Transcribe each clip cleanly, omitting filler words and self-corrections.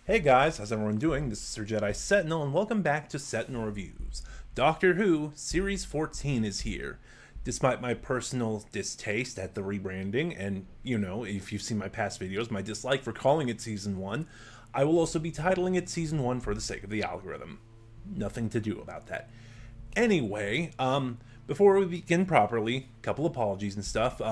Hey guys, how's everyone doing? This is Sir Jedi Sentinel, and welcome back to Sentinel Reviews. Doctor Who Series 14 is here. Despite my personal distaste at the rebranding, and if you've seen my past videos, my dislike for calling it Season 1, I will also be titling it Season 1 for the sake of the algorithm. Nothing to do about that. Anyway, before we begin properly, a couple apologies and stuff.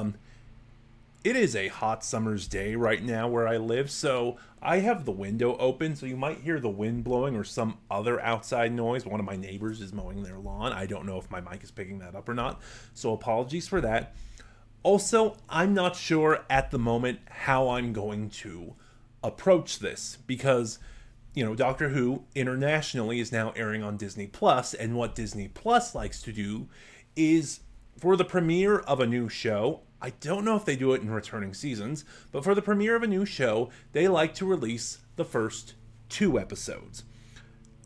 It is a hot summer's day right now where I live, so I have the window open, so you might hear the wind blowing or some other outside noise. One of my neighbors is mowing their lawn. I don't know if my mic is picking that up or not, so apologies for that. Also, I'm not sure at the moment how I'm going to approach this, because, Doctor Who internationally is now airing on Disney Plus, and what Disney Plus likes to do is, for the premiere of a new show, I don't know if they do it in returning seasons, but for the premiere of a new show, they like to release the first 2 episodes.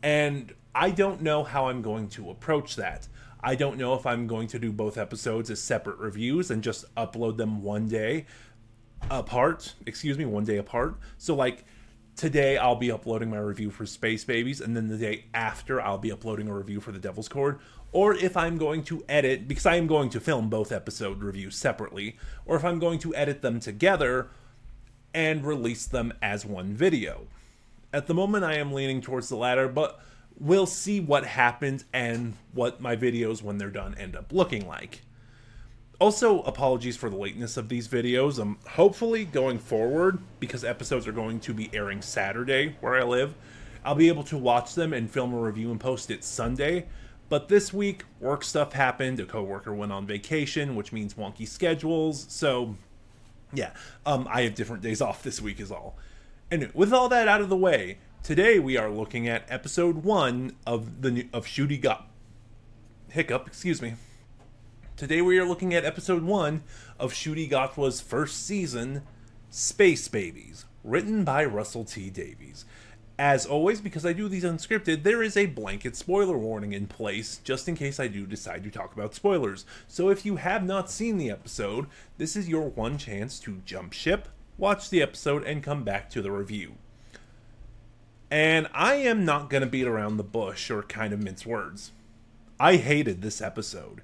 And I don't know how I'm going to approach that. I don't know if I'm going to do both episodes as separate reviews and just upload them one day apart. So like today I'll be uploading my review for Space Babies, and then the day after I'll be uploading a review for The Devil's Chord. Or if I'm going to edit, because I am going to film both episode reviews separately, or if I'm going to edit them together and release them as one video. At the moment I am leaning towards the latter, but we'll see what happens and what my videos when they're done end up looking like. Also, apologies for the lateness of these videos. Hopefully going forward, because episodes are going to be airing Saturday where I live, I'll be able to watch them and film a review and post it Sunday. But this week, work stuff happened, a coworker went on vacation, which means wonky schedules, so yeah, I have different days off this week is all. And with all that out of the way, today we are looking at episode 1 of Ncuti Gatwa. Today we are looking at episode 1 of Ncuti Gatwa's first season, Space Babies, written by Russell T Davies. As always, because I do these unscripted, there is a blanket spoiler warning in place, just in case I do decide to talk about spoilers. So if you have not seen the episode, this is your one chance to jump ship, watch the episode, and come back to the review. And I am not going to beat around the bush or kind of mince words. I hated this episode.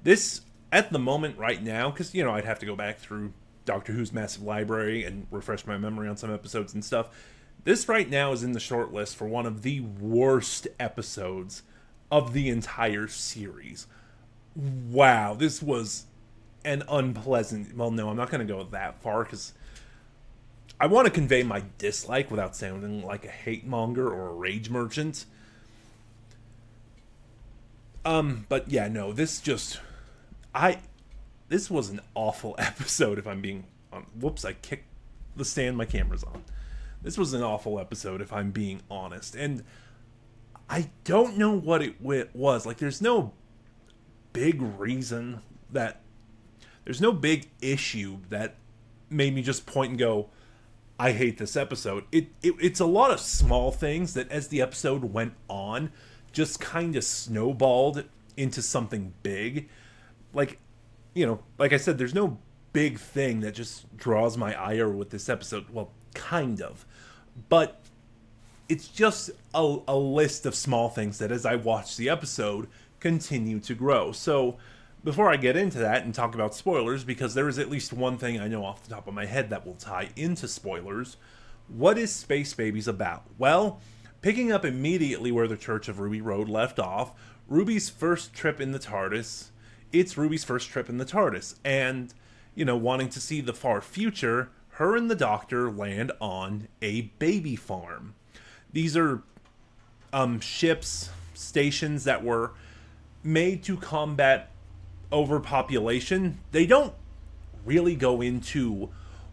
This, at the moment right now, because, I'd have to go back through Doctor Who's massive library and refresh my memory on some episodes and stuff. This right now is in the short list for one of the worst episodes of the entire series. Wow, this was an unpleasant... Well, no, I'm not going to go that far because I want to convey my dislike without sounding like a hate monger or a rage merchant. But yeah, no, this just... This was an awful episode if I'm being... Whoops, I kicked the stand my camera's on. This was an awful episode, if I'm being honest. And I don't know what it was. Like, there's no big reason that... There's no big issue that made me just point and go, I hate this episode. It's a lot of small things that, as the episode went on, just kind of snowballed into something big. Like, like I said, there's no big thing that just draws my ire with this episode. Well, kind of, but it's just a list of small things that as I watch the episode continue to grow. So before I get into that and talk about spoilers, because there is at least one thing I know off the top of my head that will tie into spoilers, what is Space Babies about? Well, picking up immediately where the Church of Ruby Road left off, Ruby's first trip in the TARDIS, and wanting to see the far future, her and the Doctor land on a baby farm. These are ships, stations that were made to combat overpopulation. They don't really go into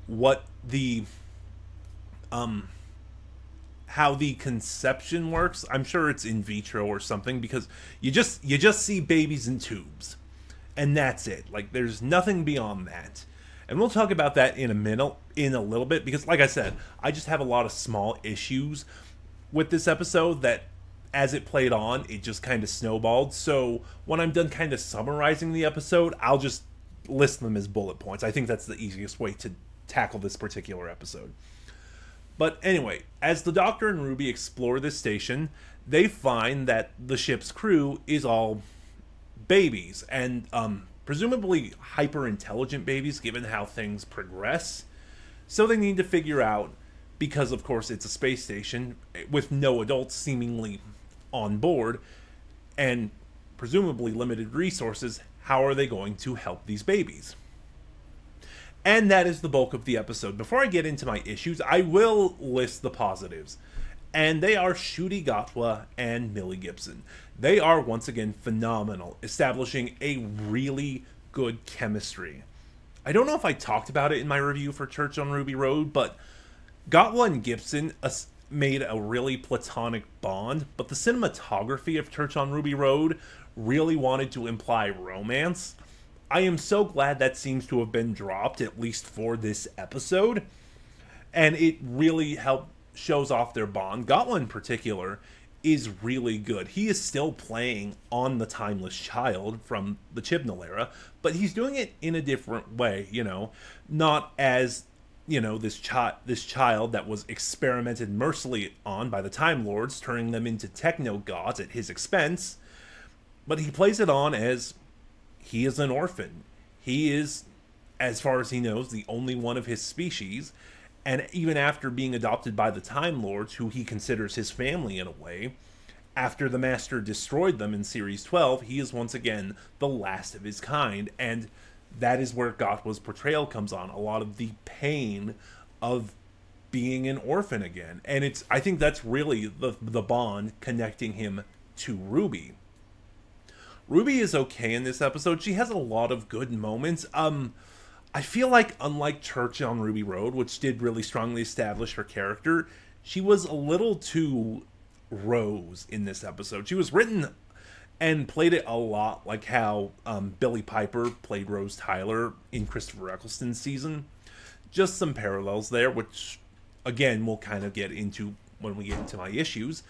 what the how the conception works. I'm sure it's in vitro or something, because you just see babies in tubes, and that's it. Like, there's nothing beyond that. And we'll talk about that in a little bit, because like I said, I just have a lot of small issues with this episode that, as it played on, it just kind of snowballed. So when I'm done kind of summarizing the episode, I'll just list them as bullet points. I think that's the easiest way to tackle this particular episode. But anyway, as the Doctor and Ruby explore this station, they find that the ship's crew is all babies, and presumably hyper-intelligent babies given how things progress. So they need to figure out, because of course it's a space station with no adults seemingly on board, and presumably limited resources, how are they going to help these babies? And that is the bulk of the episode. Before I get into my issues, I will list the positives. And they are Ncuti Gatwa and Millie Gibson. They are once again phenomenal, establishing a really good chemistry. I don't know if I talked about it in my review for Church on Ruby Road, but Gatwa and Gibson made a really platonic bond, but the cinematography of Church on Ruby Road really wanted to imply romance. I am so glad that seems to have been dropped, at least for this episode, and it really shows off their bond. Gatwa in particular is really good. He is still playing on the Timeless Child from the Chibnall era, but he's doing it in a different way, you know, not as, you know, this child that was experimented mercilessly on by the Time Lords, turning them into techno gods at his expense, but he plays it on as he is an orphan. He is, as far as he knows, the only one of his species, and even after being adopted by the Time Lords, who he considers his family in a way, after the Master destroyed them in Series 12, he is once again the last of his kind, and that is where Gatwa's portrayal comes on. A lot of the pain of being an orphan again. And I think that's really the bond connecting him to Ruby. Ruby is okay in this episode. She has a lot of good moments. I feel like, unlike Church on Ruby Road, which did really strongly establish her character, she was a little too Rose in this episode. She was written and played it a lot like how Billie Piper played Rose Tyler in Christopher Eccleston's season. Just some parallels there, which, again, we'll kind of get into when we get into my issues.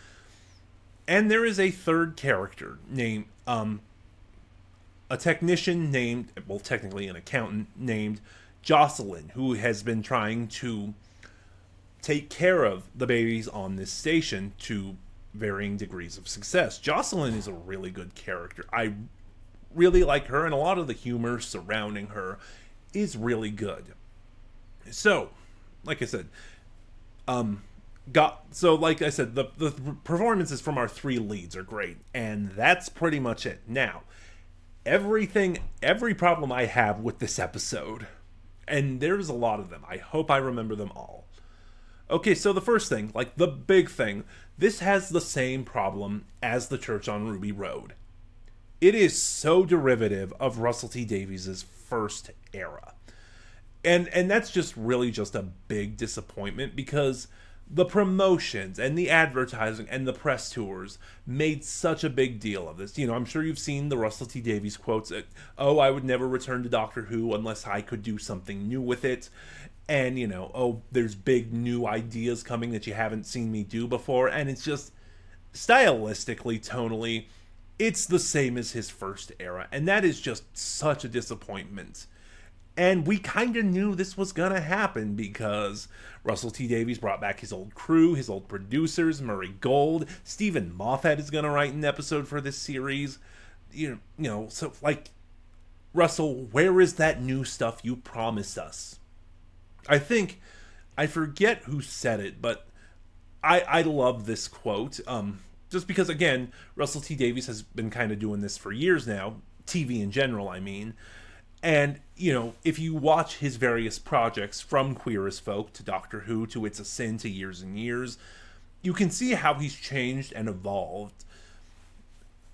And there is a third character named, a technician named, well, technically an accountant named Jocelyn, who has been trying to take care of the babies on this station to varying degrees of success. Jocelyn is a really good character. I really like her, and a lot of the humor surrounding her is really good. So, like I said, the performances from our three leads are great, and that's pretty much it. Now, every problem I have with this episode, and there's a lot of them, I hope I remember them all. Okay, so the first thing, like the big thing, this has the same problem as the Church on Ruby Road. It is so derivative of Russell T Davies' first era. And that's just really just a big disappointment, because the promotions and the advertising and the press tours made such a big deal of this. You know, I'm sure you've seen the Russell T Davies quotes, oh, I would never return to Doctor Who unless I could do something new with it. And, you know, oh, there's big new ideas coming that you haven't seen me do before. And it's just, stylistically, tonally, it's the same as his first era. And that is just such a disappointment. And we kind of knew this was going to happen, because Russell T Davies brought back his old crew, his old producers, Murray Gold. Stephen Moffat is going to write an episode for this series. You know, so, like, Russell, where is that new stuff you promised us? I forget who said it, but I love this quote. Just because, again, Russell T Davies has been kind of doing this for years now, TV in general, I mean. And, you know, if you watch his various projects, from Queer as Folk to Doctor Who to It's a Sin to Years and Years, you can see how he's changed and evolved.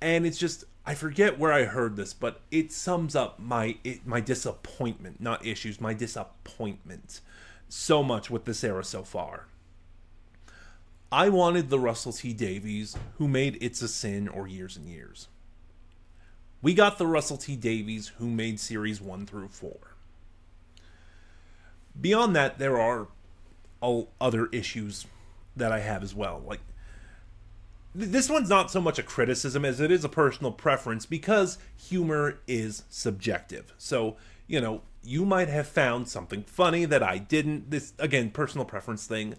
And it's just, I forget where I heard this, but it sums up my disappointment, not issues, my disappointment so much with this era so far. I wanted the Russell T Davies who made It's a Sin or Years and Years. We got the Russell T Davies who made Series 1 through 4. Beyond that, there are other issues that I have as well. Like, this one's not so much a criticism as it is a personal preference, because humor is subjective. So, you know, you might have found something funny that I didn't. This, again, personal preference thing.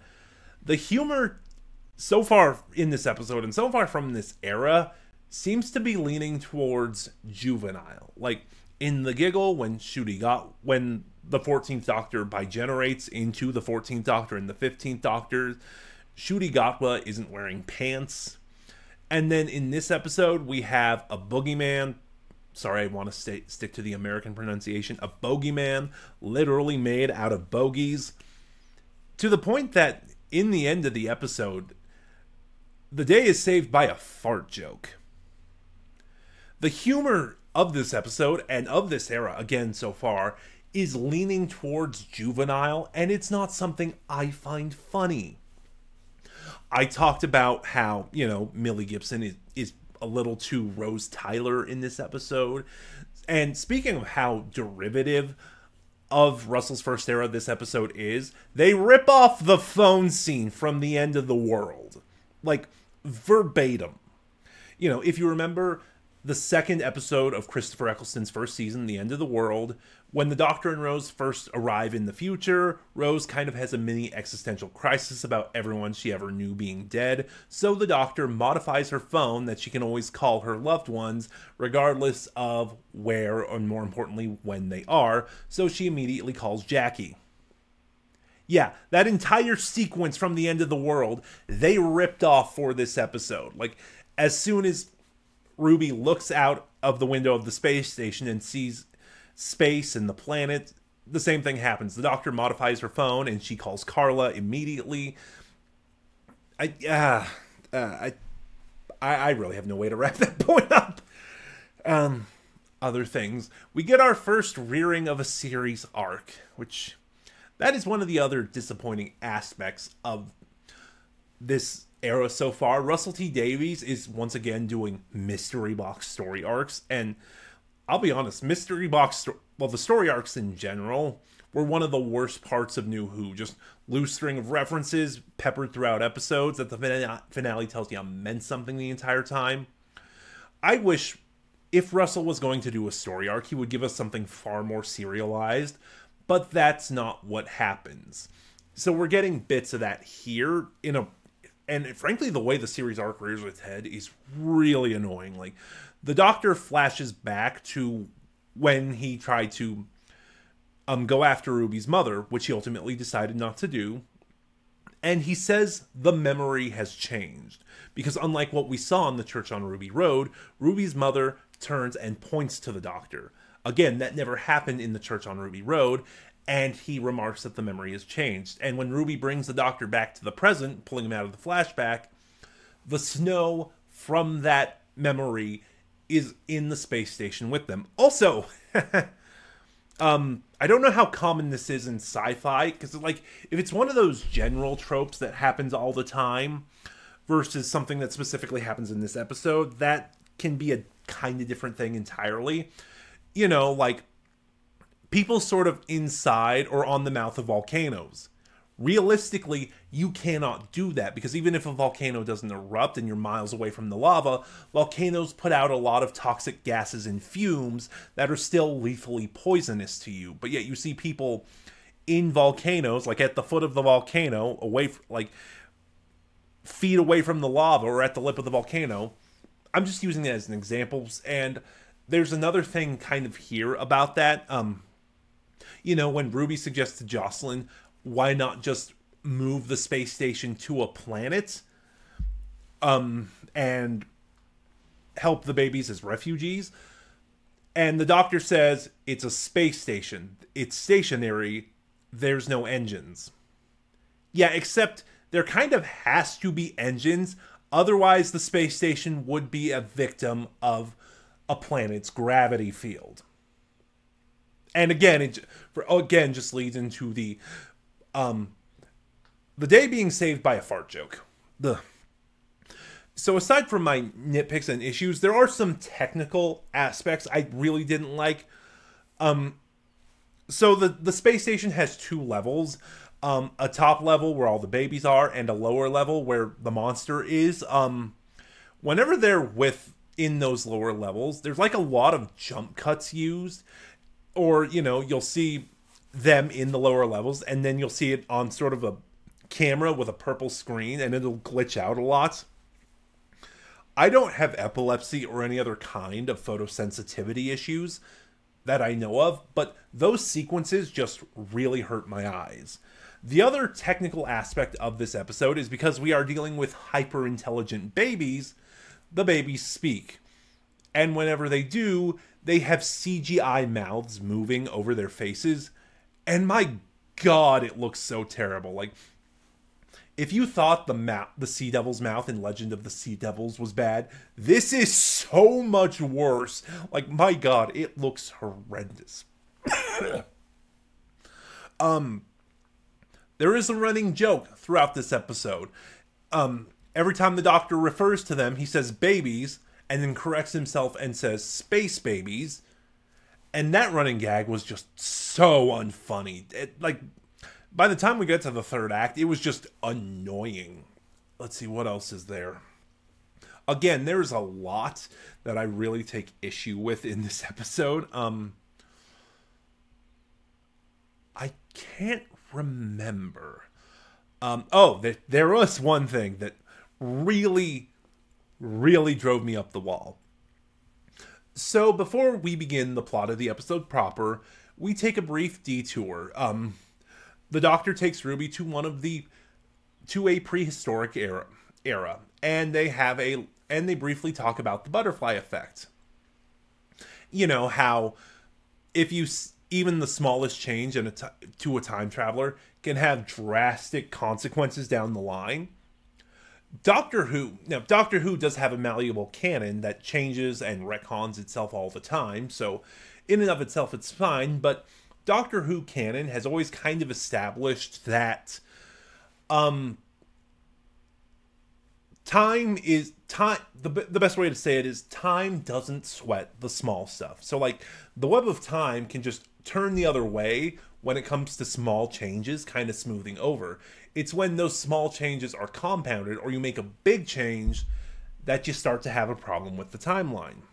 The humor so far in this episode and so far from this era seems to be leaning towards juvenile. Like in The Giggle, when the 14th Doctor bigenerates into the 14th Doctor and the 15th Doctor, Ncuti Gatwa isn't wearing pants. And then in this episode, we have a boogeyman. Sorry, I want to stick to the American pronunciation. A bogeyman, literally made out of bogies. To the point that in the end of the episode, the day is saved by a fart joke. The humor of this episode and of this era, again so far, is leaning towards juvenile, and it's not something I find funny. I talked about how, Millie Gibson is a little too Rose Tyler in this episode. And speaking of how derivative of Russell's First Era this episode is, they rip off the phone scene from The End of the World. Like, verbatim. If you remember the second episode of Christopher Eccleston's first season, The End of the World, when the Doctor and Rose first arrive in the future, Rose kind of has a mini existential crisis about everyone she ever knew being dead, so the Doctor modifies her phone that she can always call her loved ones, regardless of where, and more importantly, when they are, so she immediately calls Jackie. Yeah, that entire sequence from The End of the World, they ripped off for this episode. Like, as soon as Ruby looks out of the window of the space station and sees space and the planet, the same thing happens. The Doctor modifies her phone and she calls Carla immediately. I really have no way to wrap that point up. Other things. We get our first rearing of a series arc, which that is one of the other disappointing aspects of this era so far. Russell T Davies is once again doing mystery box story arcs, and I'll be honest, the story arcs in general were one of the worst parts of New Who. Just loose string of references peppered throughout episodes that the finale tells you meant something the entire time. I wish if Russell was going to do a story arc, he would give us something far more serialized, but that's not what happens. So we're getting bits of that here and frankly, the way the series arc rears its head is really annoying. Like, the Doctor flashes back to when he tried to go after Ruby's mother, which he ultimately decided not to do. And he says the memory has changed. Because unlike what we saw in the Church on Ruby Road, Ruby's mother turns and points to the Doctor. Again, that never happened in the Church on Ruby Road. And he remarks that the memory has changed. And when Ruby brings the Doctor back to the present, pulling him out of the flashback, the snow from that memory is in the space station with them. Also, I don't know how common this is in sci-fi, because like, if it's one of those general tropes that happens all the time versus something that specifically happens in this episode, that can be a kind of different thing entirely. Like, people sort of inside or on the mouth of volcanoes. Realistically, you cannot do that, because even if a volcano doesn't erupt and you're miles away from the lava, volcanoes put out a lot of toxic gases and fumes that are still lethally poisonous to you. But yet you see people in volcanoes, like at the foot of the volcano, feet away from the lava or at the lip of the volcano. I'm just using that as an example. And there's another thing kind of here about that. When Ruby suggests to Jocelyn, why not just move the space station to a planet and help the babies as refugees? And the Doctor says, it's a space station. It's stationary. There's no engines. Yeah, except there kind of has to be engines. Otherwise, the space station would be a victim of a planet's gravity field. And again, it just leads into the day being saved by a fart joke. So aside from my nitpicks and issues, there are some technical aspects I really didn't like. So the space station has two levels. A top level where all the babies are, and a lower level where the monster is. Whenever they're within those lower levels, there's like a lot of jump cuts used. Or, you'll see them in the lower levels, and then you'll see it on sort of a camera with a purple screen and it'll glitch out a lot. I don't have epilepsy or any other kind of photosensitivity issues that I know of, but those sequences just really hurt my eyes. The other technical aspect of this episode is because we are dealing with hyper-intelligent babies, the babies speak. And whenever they do, they have CGI mouths moving over their faces. And my God, it looks so terrible. Like, if you thought the Sea Devil's mouth in Legend of the Sea Devils was bad, this is so much worse. Like, my God, it looks horrendous. There is a running joke throughout this episode. Every time the Doctor refers to them, he says babies, and then corrects himself and says space babies. And that running gag was just so unfunny. By the time we get to the third act, it was just annoying. Let's see, what else is there? Again, there's a lot that I really take issue with in this episode. I can't remember. There was one thing that really drove me up the wall. So before we begin the plot of the episode proper, we take a brief detour. The Doctor takes Ruby to a prehistoric era, and they briefly talk about the butterfly effect. You know how even the smallest change to a time traveler can have drastic consequences down the line. Doctor Who does have a malleable canon that changes and retcons itself all the time, so in and of itself it's fine, but Doctor Who canon has always kind of established that the best way to say it is time doesn't sweat the small stuff. So like the web of time can just turn the other way when it comes to small changes kind of smoothing over. It's when those small changes are compounded or you make a big change that you start to have a problem with the timeline.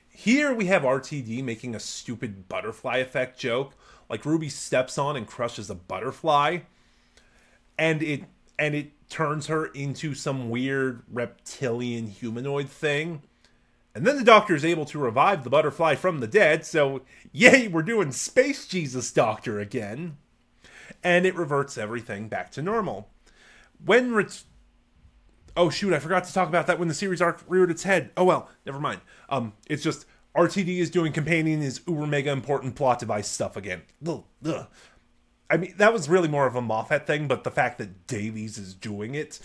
Here we have RTD making a stupid butterfly effect joke, like Ruby steps on and crushes a butterfly, and it turns her into some weird reptilian humanoid thing. And then the Doctor is able to revive the butterfly from the dead, so yay, we're doing Space Jesus Doctor again. And it reverts everything back to normal. Oh shoot, I forgot to talk about that when the series arc reared its head. Oh well, never mind. It's just RTD is doing companion his uber mega important plot device stuff again. Ugh. I mean, that was really more of a Moffat thing, but the fact that Davies is doing it.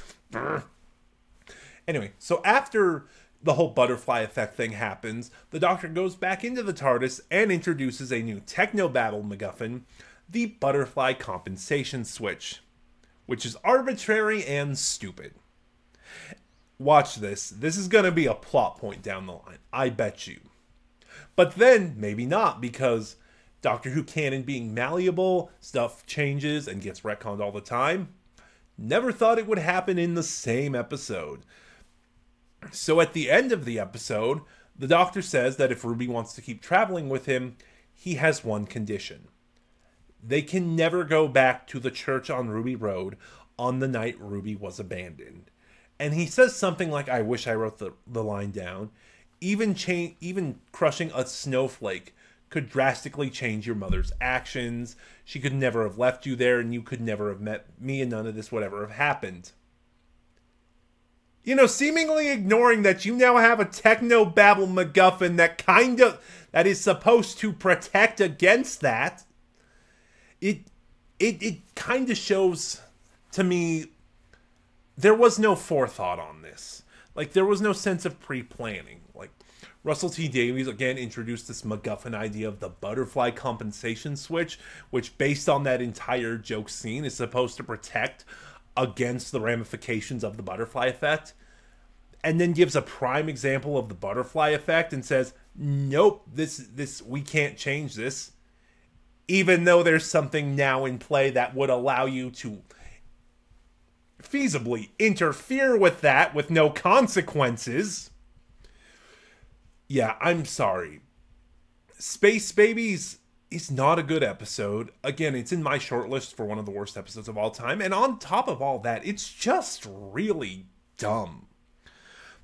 Anyway, so after the whole butterfly effect thing happens, the Doctor goes back into the TARDIS and introduces a new technobabble MacGuffin, the butterfly compensation switch, which is arbitrary and stupid. Watch this. This is going to be a plot point down the line. I bet you. But then, maybe not, because Doctor Who canon being malleable, stuff changes and gets retconned all the time. Never thought it would happen in the same episode. So at the end of the episode, the Doctor says that if Ruby wants to keep traveling with him, he has one condition. They can never go back to the church on Ruby Road on the night Ruby was abandoned. And he says something like, I wish I wrote the line down, even crushing a snowflake could drastically change your mother's actions. She could never have left you there, and you could never have met me, and none of this would ever have happened. You know, seemingly ignoring that you now have a technobabble MacGuffin that is supposed to protect against that. It kind of shows to me there was no forethought on this. Like, there was no sense of pre-planning. Like, Russell T Davies again introduced this MacGuffin idea of the butterfly compensation switch, which based on that entire joke scene is supposed to protect against the ramifications of the butterfly effect, and then gives a prime example of the butterfly effect and says, nope, this we can't change this, even though there's something now in play that would allow you to feasibly interfere with that with no consequences. Yeah, I'm sorry. Space babies, is not a good episode. Again, it's in my shortlist for one of the worst episodes of all time. And on top of all that, it's just really dumb.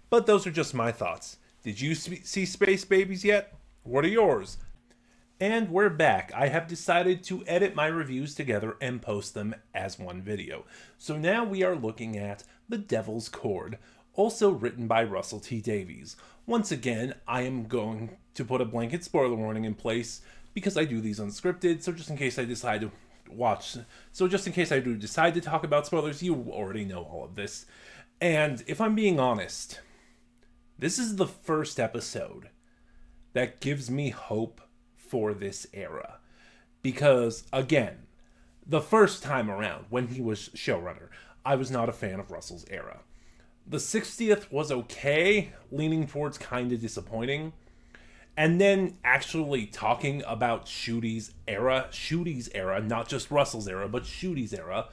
But those are just my thoughts. Did you see Space Babies yet? What are yours? And we're back. I have decided to edit my reviews together and post them as one video. So now we are looking at The Devil's Chord, also written by Russell T Davies. Once again, I am going to put a blanket spoiler warning in place because I do these unscripted, so just in case I decide to do decide to talk about spoilers, you already know all of this. And if I'm being honest, this is the first episode that gives me hope for this era. Because, again, the first time around, when he was showrunner, I was not a fan of Russell's era. The 60th was okay, leaning towards kind of disappointing. And then actually talking about Ncuti's era, not just Russell's era, but Ncuti's era,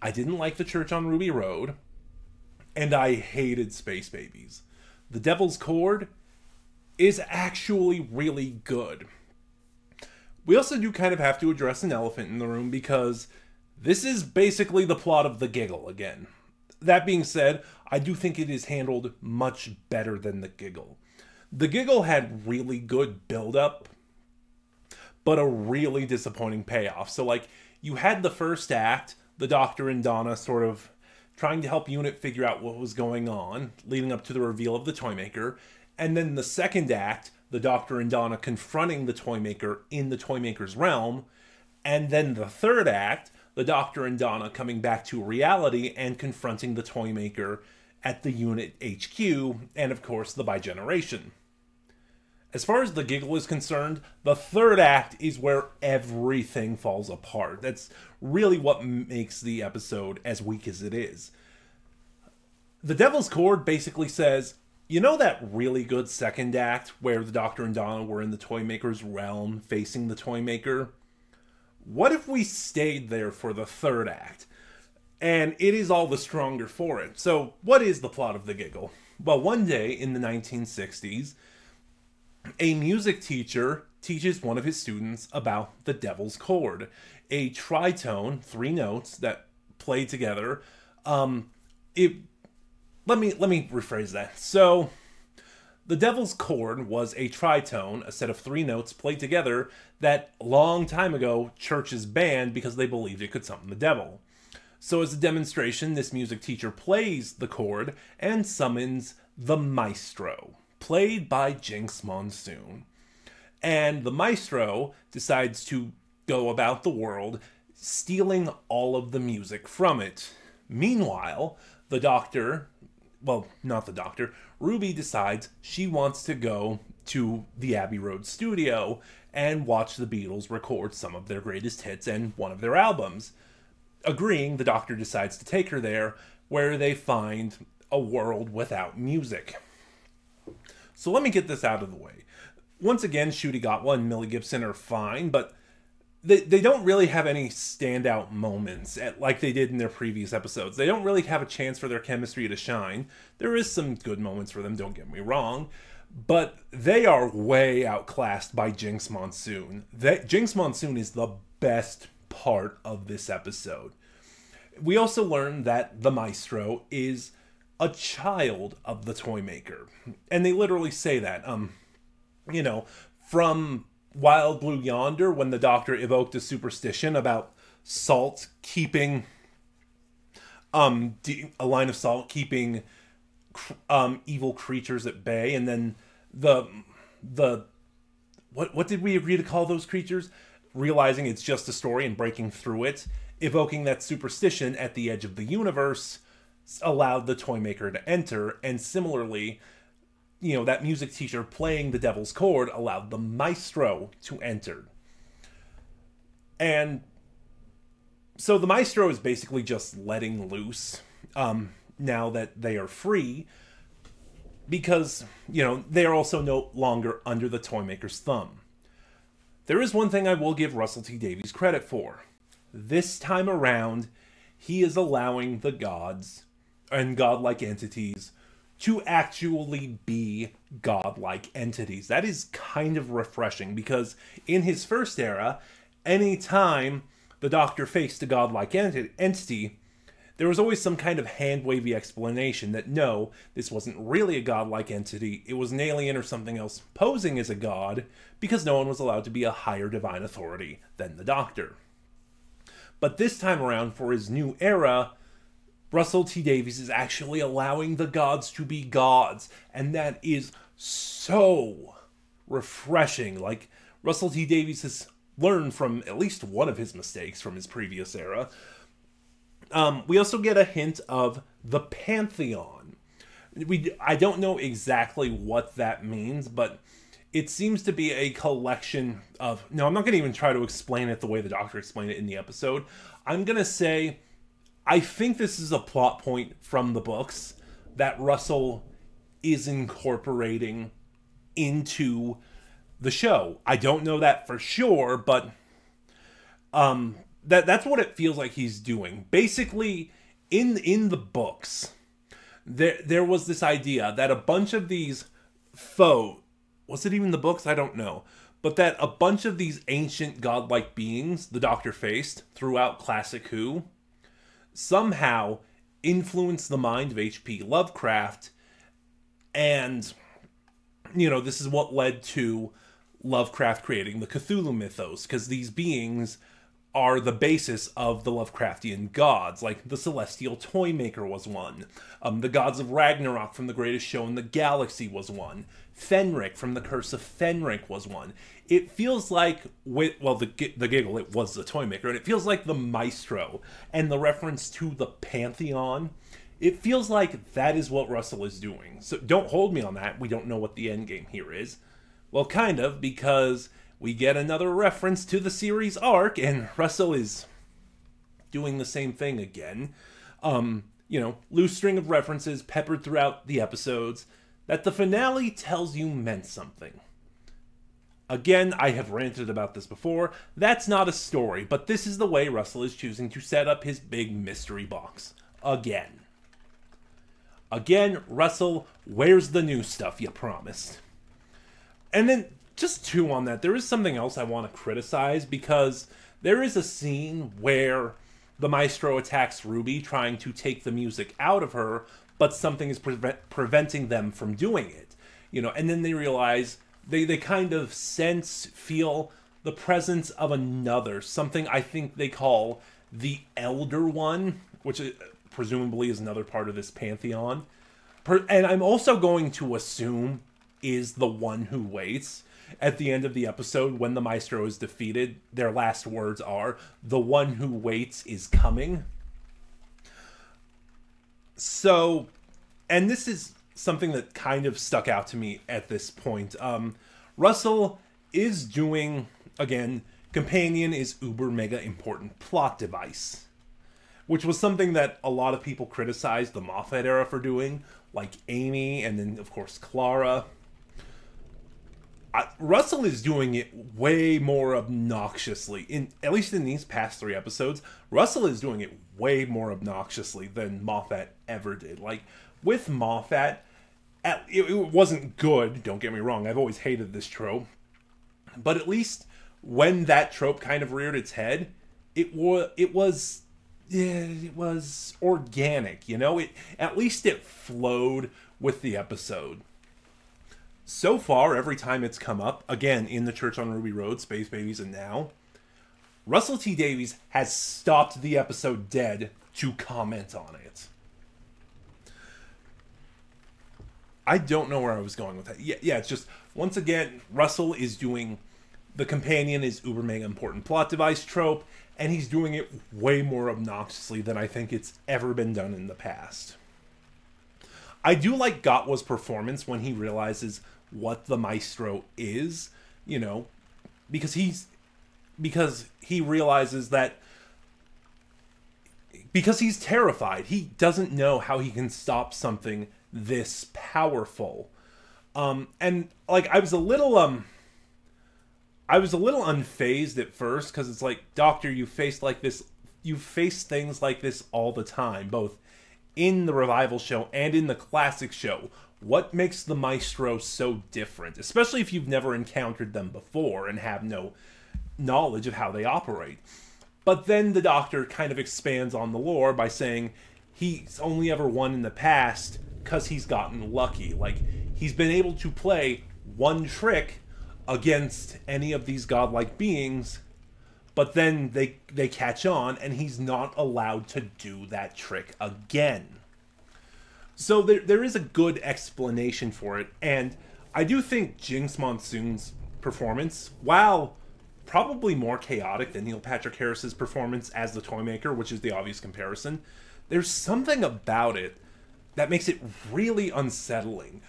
I didn't like The Church on Ruby Road, and I hated Space Babies. The Devil's Chord is actually really good. We also do kind of have to address an elephant in the room because this is basically the plot of The Giggle again. That being said, I do think it is handled much better than The Giggle. The Giggle had really good build-up, but a really disappointing payoff. So, like, you had the first act, the Doctor and Donna sort of trying to help Unit figure out what was going on, leading up to the reveal of the Toymaker. And then the second act, the Doctor and Donna confronting the Toymaker in the Toymaker's realm. And then the third act, the Doctor and Donna coming back to reality and confronting the Toymaker at the Unit HQ, and of course the Bi-Generation. As far as The Giggle is concerned, the third act is where everything falls apart. That's really what makes the episode as weak as it is. The Devil's Chord basically says, you know that really good second act where the Doctor and Donna were in the Toymaker's realm facing the Toymaker? What if we stayed there for the third act? And it is all the stronger for it. So what is the plot of The Giggle? Well, one day in the 1960s, a music teacher teaches one of his students about the Devil's Chord, a tritone, 3 notes that play together. Let me rephrase that. So, the Devil's Chord was a tritone, a set of 3 notes played together that a long time ago churches banned because they believed it could summon the devil. So as a demonstration, this music teacher plays the chord and summons the maestro, played by Jinx Monsoon. And the maestro decides to go about the world stealing all of the music from it. Meanwhile, the Doctor, well, not the Doctor, Ruby decides she wants to go to the Abbey Road studio and watch the Beatles record some of their greatest hits and one of their albums. Agreeing, the Doctor decides to take her there, where they find a world without music. So let me get this out of the way. Once again, Ncuti Gatwa and Millie Gibson are fine, but they don't really have any standout moments like they did in their previous episodes. They don't really have a chance for their chemistry to shine. There is some good moments for them, don't get me wrong, but they are way outclassed by Jinx Monsoon. Jinx Monsoon is the best part of this episode. We also learn that the maestro is a child of the Toymaker, and they literally say that. You know, from Wild Blue Yonder, when the Doctor evoked a superstition about salt keeping a line of salt keeping evil creatures at bay, and then what did we agree to call those creatures? Realizing it's just a story and breaking through it, evoking that superstition at the edge of the universe allowed the Toymaker to enter, and similarly, you know, that music teacher playing the Devil's Chord allowed the maestro to enter. And so the maestro is basically just letting loose now that they are free, because, you know, they are also no longer under the Toymaker's thumb. There is one thing I will give Russell T Davies credit for. This time around, he is allowing the gods and godlike entities to actually be godlike entities. That is kind of refreshing, because in his first era, anytime the Doctor faced a godlike entity, there was always some kind of hand-wavy explanation that no, this wasn't really a godlike entity, it was an alien or something else posing as a god, because no one was allowed to be a higher divine authority than the Doctor. But this time around, for his new era, Russell T Davies is actually allowing the gods to be gods, and that is so refreshing. Like, Russell T Davies has learned from at least one of his mistakes from his previous era. We also get a hint of the Pantheon. I don't know exactly what that means, but it seems to be a collection of... No, I'm not going to even try to explain it the way the Doctor explained it in the episode. I'm going to say, I think this is a plot point from the books that Russell is incorporating into the show. I don't know that for sure, but... That's what it feels like he's doing. Basically, in the books, there was this idea that a bunch of these faux... Was it even the books? I don't know. But that a bunch of these ancient godlike beings the Doctor faced throughout Classic Who somehow influenced the mind of H.P. Lovecraft. And, you know, this is what led to Lovecraft creating the Cthulhu mythos. Because these beings are the basis of the Lovecraftian gods, like the Celestial Toymaker was one. The gods of Ragnarok from The Greatest Show in the Galaxy was one. Fenric from The Curse of Fenric was one. It feels like, the giggle, it was the Toymaker, and it feels like the Maestro and the reference to the Pantheon. It feels like that is what Russell is doing. So don't hold me on that. We don't know what the endgame here is. Well, kind of, because we get another reference to the series arc, and Russell is doing the same thing again. You know, loose string of references peppered throughout the episodes that the finale tells you meant something. Again, I have ranted about this before. That's not a story, but this is the way Russell is choosing to set up his big mystery box. Again. Again, Russell, where's the new stuff you promised? And then, just two on that, there is something else I want to criticize, because there is a scene where the Maestro attacks Ruby, trying to take the music out of her, but something is preventing them from doing it. You know, and then they realize, they kind of feel the presence of another, something I think they call the Elder One, which presumably is another part of this pantheon. And I'm also going to assume is the One Who Waits. At the end of the episode, when the Maestro is defeated, their last words are, "The one who waits is coming." So, and this is something that kind of stuck out to me at this point. Russell is doing, again, Companion is uber mega important plot device, which was something that a lot of people criticized the Moffat era for doing, like Amy, and then, of course, Clara. Russell is doing it way more obnoxiously. At least in these past 3 episodes, Russell is doing it way more obnoxiously than Moffat ever did. Like, with Moffat, it wasn't good, don't get me wrong, I've always hated this trope. But at least when that trope kind of reared its head, it was organic, you know? At least it flowed with the episode. So far, every time it's come up, again, in The Church on Ruby Road, Space Babies, and now, Russell T Davies has stopped the episode dead to comment on it. I don't know where I was going with that. Yeah, it's just, once again, Russell is doing the Companion is uber mega important plot device trope, and he's doing it way more obnoxiously than I think it's ever been done in the past. I do like Gatwa's performance when he realizes what the Maestro is, you know, because he realizes that, because he's terrified. He doesn't know how he can stop something this powerful. And like, I was a little unfazed at first, because it's like, Doctor, you face things like this all the time, both in the revival show and in the classic show, what makes the Maestro so different, especially if you've never encountered them before and have no knowledge of how they operate. But then the Doctor kind of expands on the lore by saying he's only ever won in the past because he's gotten lucky. Like, he's been able to play one trick against any of these godlike beings, but then they catch on and he's not allowed to do that trick again. So there is a good explanation for it, and I do think Jinx Monsoon's performance, while probably more chaotic than Neil Patrick Harris's performance as the Toymaker, which is the obvious comparison, there's something about it that makes it really unsettling,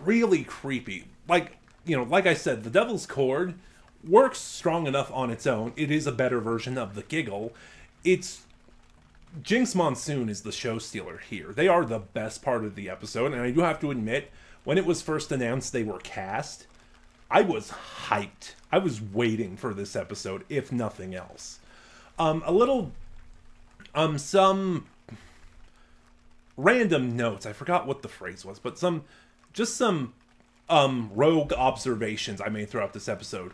really creepy. Like, you know, like I said, the Devil's Chord works strong enough on its own. It is a better version of the Giggle. Jinx Monsoon is the show stealer here. They are the best part of the episode, and I do have to admit, when it was first announced they were cast, I was hyped. I was waiting for this episode, if nothing else. Some random notes. I forgot what the phrase was, but some rogue observations I made throughout this episode.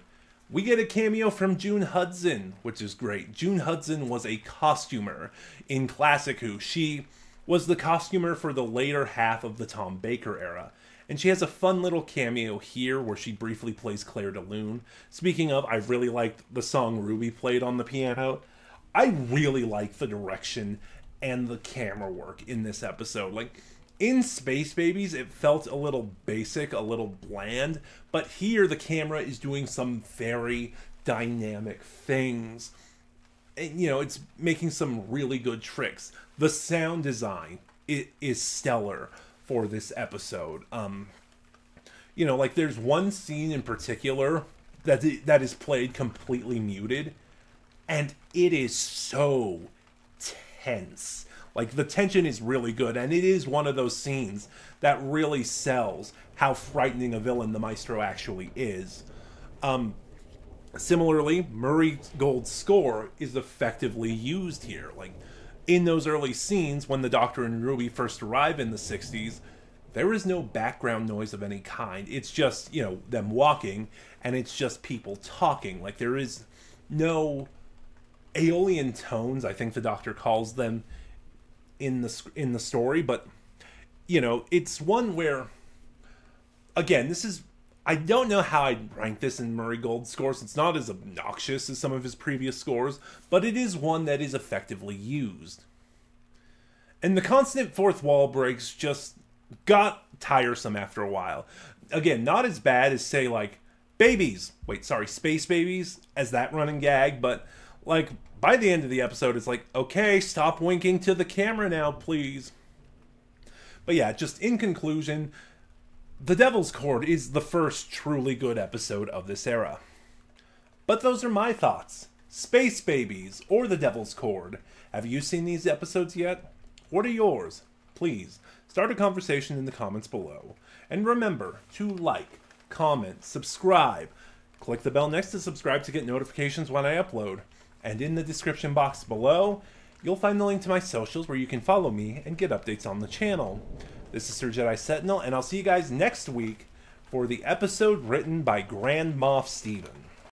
We get a cameo from June Hudson, which is great. June Hudson was a costumer in Classic Who. She was the costumer for the later half of the Tom Baker era. And she has a fun little cameo here where she briefly plays Claire de Lune. Speaking of, I really liked the song Ruby played on the piano. I really like the direction and the camera work in this episode. Like, in Space Babies, it felt a little basic, a little bland, but here the camera is doing some very dynamic things. And, you know, it's making some really good tricks. The sound design is stellar for this episode. You know, like, there's one scene in particular that is played completely muted, and it is so tense. Like, the tension is really good, and it is one of those scenes that really sells how frightening a villain the Maestro actually is. Similarly, Murray Gold's score is effectively used here. Like, in those early scenes, when the Doctor and Ruby first arrive in the 60s, there is no background noise of any kind. It's just, you know, them walking, and it's just people talking. Like, there is no Aeolian tones, I think the Doctor calls them, in the story, but, you know, it's one where, again, this is, I don't know how I'd rank this in Murray Gold's scores. It's not as obnoxious as some of his previous scores, but it is one that is effectively used. And the constant fourth wall breaks just got tiresome after a while. Again, not as bad as, say, like, Space Babies, as that running gag, but, like, by the end of the episode, it's like, okay, stop winking to the camera now, please. But yeah, just in conclusion, The Devil's Chord is the first truly good episode of this era. But those are my thoughts. Space Babies or The Devil's Chord. Have you seen these episodes yet? What are yours? Please, start a conversation in the comments below. And remember to like, comment, subscribe. Click the bell next to subscribe to get notifications when I upload. And in the description box below, you'll find the link to my socials where you can follow me and get updates on the channel. This is Sir Jedi Sentinel, and I'll see you guys next week for the episode written by Grand Moff Steven.